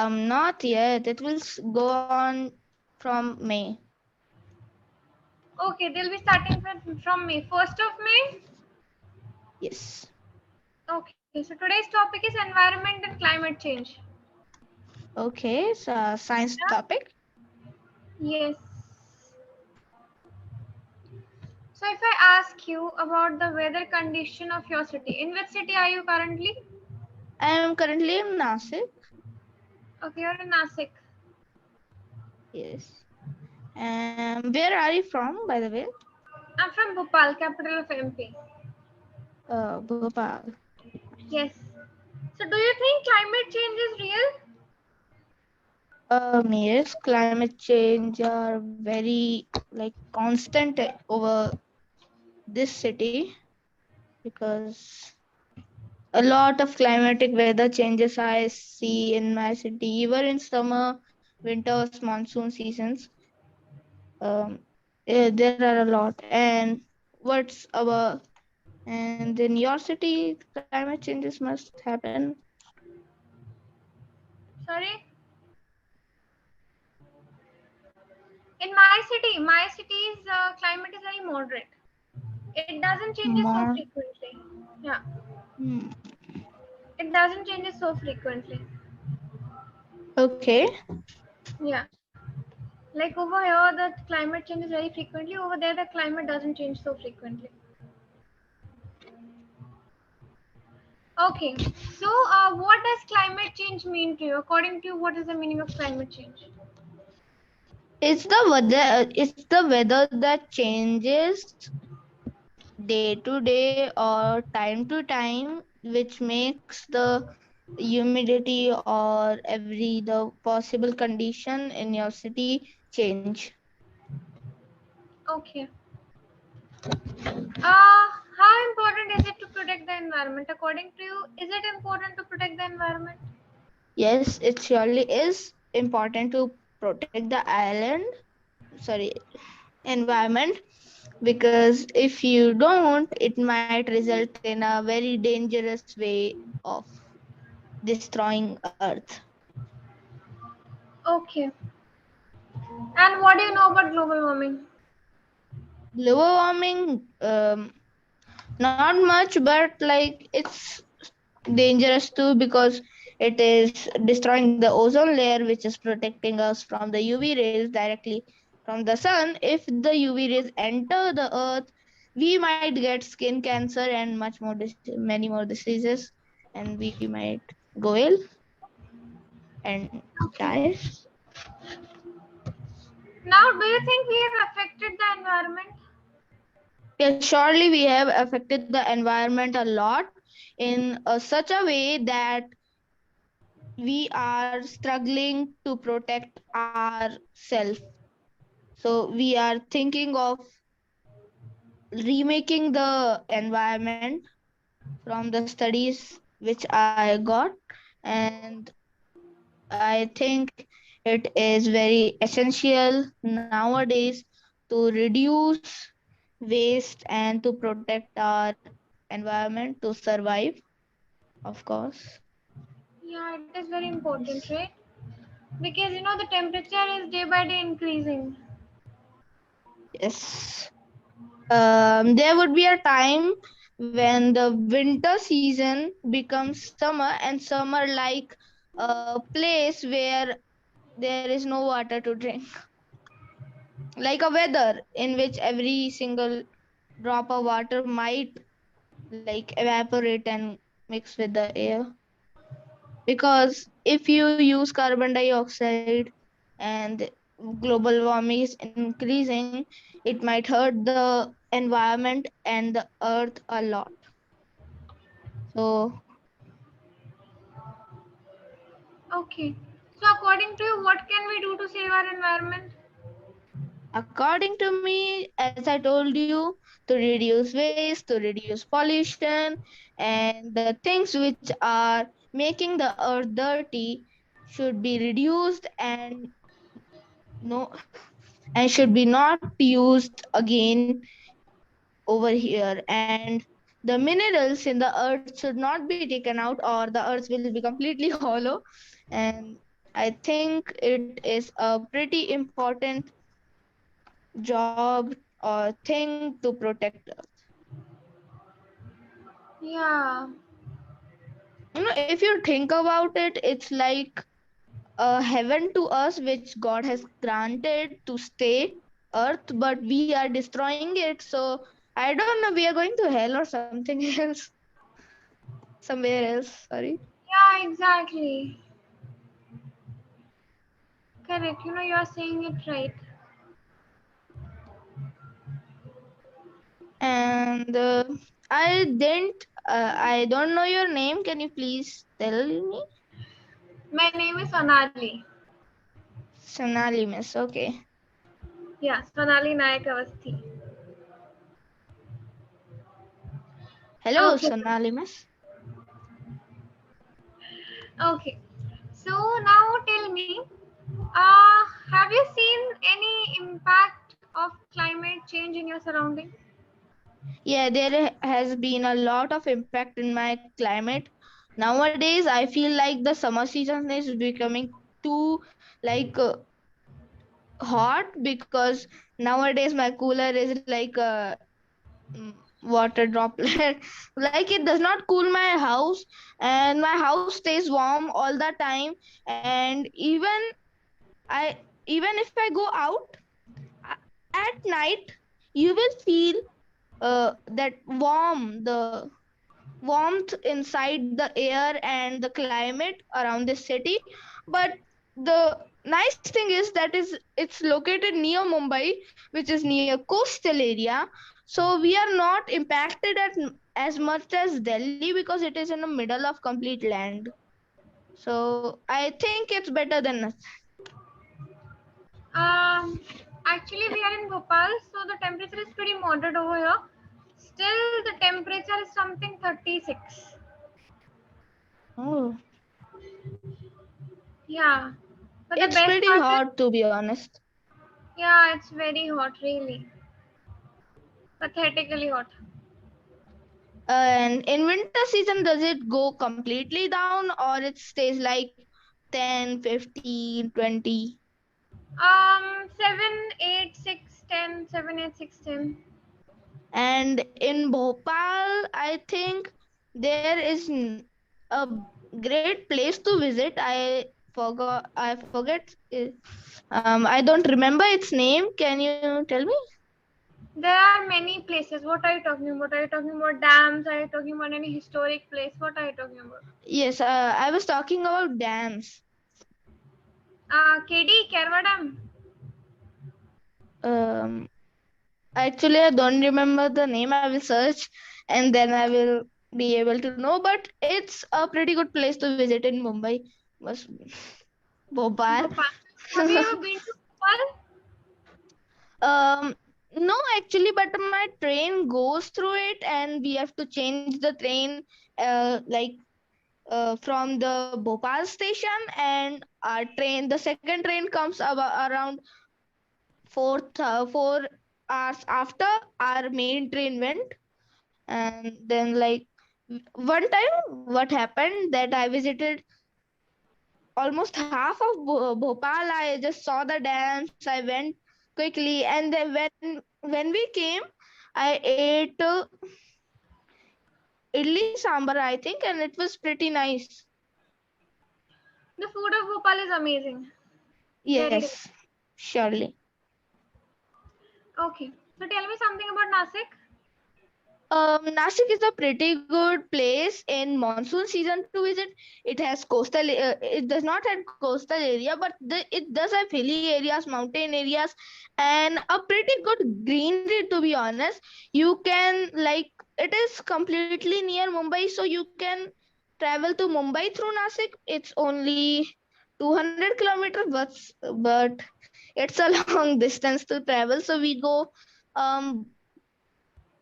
Not yet. It will go on from May. Okay, they'll be starting from May. 1st of May? Yes. Okay, so today's topic is environment and climate change. Okay, so science Yeah? topic. Yes. So if I ask you about the weather condition of your city, in which city are you currently? I am currently in Nasik. Okay, you're in Nasik. Yes. Where are you from, by the way? I'm from Bhopal, capital of MP. Bhopal. Yes. So do you think climate change is real? Yes, climate change are very like constant over this city because a lot of climatic weather changes I see in my city, even in summer, winters, monsoon seasons. There are a lot. And what's our and in your city, climate changes must happen. Sorry? In my city's climate is very moderate. It doesn't change so More. frequently. Yeah, Hmm. it doesn't change so frequently. Okay. Yeah, like over here, the climate changes very frequently. Over there, the climate doesn't change so frequently. Okay, so what does climate change mean to you? According to you, what is the meaning of climate change? It's the weather that changes day to day or time to time, which makes the humidity or every the possible condition in your city change. Okay. How important is it to protect the environment? According to you, is it important to protect the environment? Yes, it surely is important to protect the island, sorry, environment, because if you don't, it might result in a very dangerous way of destroying Earth. Okay. And what do you know about global warming? Global warming, not much, but like it's dangerous too because it is destroying the ozone layer, which is protecting us from the UV rays directly from the sun. If the UV rays enter the earth, we might get skin cancer and much more many more diseases, and we might go ill and Okay. die. Now, do you think we have affected the environment? Yeah, surely we have affected the environment a lot in such a way that we are struggling to protect ourselves. So we are thinking of remaking the environment from the studies which I got, and I think it is very essential nowadays to reduce waste and to protect our environment to survive, of course. Yeah, it is very important, Yes. right? Because the temperature is day by day increasing. Yes. There would be a time when the winter season becomes summer, and summer like a place where there is no water to drink, like a weather in which every single drop of water might like evaporate and mix with the air. Because if you use carbon dioxide and global warming is increasing, it might hurt the environment and the earth a lot. So Okay. So, according to you, what can we do to save our environment? according to me, as I told you, to reduce waste, to reduce pollution, and the things which are making the earth dirty should be reduced and no and should be not used again over here. And the minerals in the earth should not be taken out, or the earth will be completely hollow. And I think it is a pretty important job or thing to protect us. Yeah. If you think about it, it's like a heaven to us, which God has granted to stay Earth, but we are destroying it. So I don't know. We are going to hell or something else, somewhere else. Sorry. Yeah, exactly. Correct. You are saying it right. And I don't know your name. Can you please tell me? My name is Sonali. Sonali Miss. Okay. Yeah, Sonali Nayak Avasthi. Hello, Okay. Sonali Miss. Okay. So now tell me, have you seen any impact of climate change in your surrounding? Yeah, there has been a lot of impact in my climate. Nowadays, I feel like the summer season is becoming too like hot because nowadays my cooler is like a water droplet. Like it does not cool my house, and my house stays warm all the time. And I even if I go out uh, at night, you will feel that warmth inside the air and the climate around the city. But the nice thing is that is it's located near Mumbai, which is near coastal area, so we are not impacted as much as Delhi because it is in the middle of complete land. So I think it's better than us. Um, Actually, we are in Bhopal, so the temperature is pretty moderate over here. Still, the temperature is something 36. Oh, Yeah, but the it's best pretty part is, hot to be honest. yeah, it's very hot, really. Pathetically hot. And in winter season, does it go completely down or it stays like 10, 15, 20? 7, 8, 6, 10, 7, 8, 6, 10. And in Bhopal, I think there is a great place to visit. I don't remember its name. Can you tell me? There are many places. What are you talking about? Are you talking about dams? Are you talking about any historic place? What are you talking about? Yes, I was talking about dams. KD, Kerwa Dam. Um, Actually, I don't remember the name. I will search and then I will be able to know. But it's a pretty good place to visit in Mumbai. Was Bhopal. Bhopal. Have you ever been to Bhopal? No, actually, but my train goes through it, and we have to change the train, from the Bhopal station, and our train, the second train comes about around 4 hours after our main train went. And then, like, one time, what happened that I visited almost half of Bhopal. I just saw the dams. I went quickly, and then when we came, I ate idli sambar, I think, and it was pretty nice. The food of Bhopal is amazing. Very Yes, delicious. surely. Okay. So tell me something about Nasik. Nashik is a pretty good place in monsoon season to visit. It has coastal. It does not have coastal area, but it does have hilly areas, mountain areas, and a pretty good greenery. To be honest, you can like it is completely near Mumbai, so you can travel to Mumbai through Nashik. It's only 200 kilometers, but it's a long distance to travel. So we go um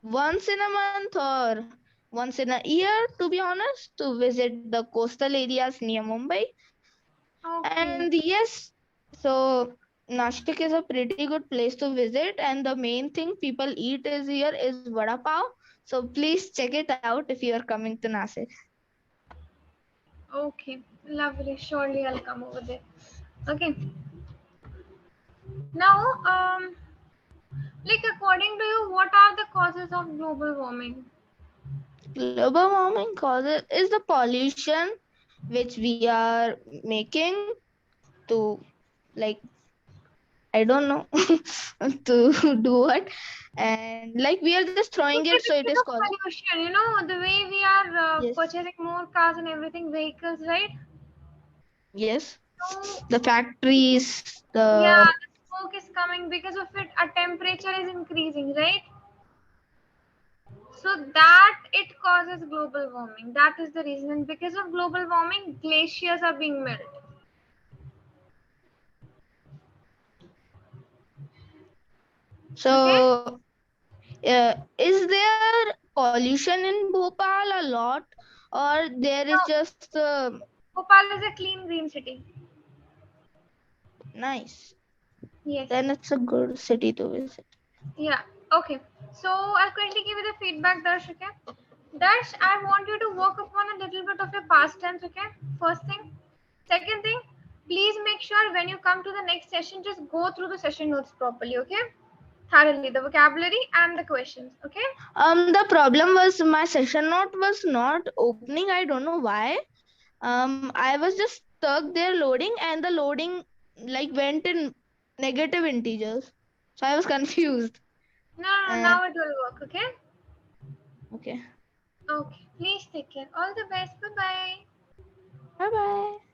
once in a month or once in a year, to be honest, to visit the coastal areas near Mumbai. Okay. And yes, so Nashik is a pretty good place to visit, and the main thing people eat is here is vada pav. So please check it out if you are coming to Nashik. Okay, lovely. Surely I'll come over there. Okay. Now, like according to you, what are the causes of global warming? Global warming causes is the pollution which we are making to, like, I don't know, to do what, and like we are just throwing it, Okay, so it is because of causing. pollution, the way we are Yes, purchasing more cars and everything, vehicles, right? yes. So, The factories, yeah, the the smoke is coming because of it. A temperature is increasing, right? So that it causes global warming. That is the reason. And because of global warming, glaciers are being melted. Okay? so is there pollution in Bhopal a lot, or there is Now, just Bhopal is a clean green city. nice? Yes. Then it's a good city to visit. Yeah. Okay. So I'll quickly give you the feedback, Darsh. Okay. Darsh, I want you to work upon a little bit of your past tense. Okay. First thing. Second thing, please make sure when you come to the next session, just go through the session notes properly. Okay. Thoroughly, the vocabulary and the questions. Okay. The problem was my session note was not opening. I don't know why. I was just stuck there loading, and the loading like went in negative integers, so I was confused. No, no, no. And Now it will work. Okay. okay, Okay. Please take care. All the best. Bye bye. bye bye.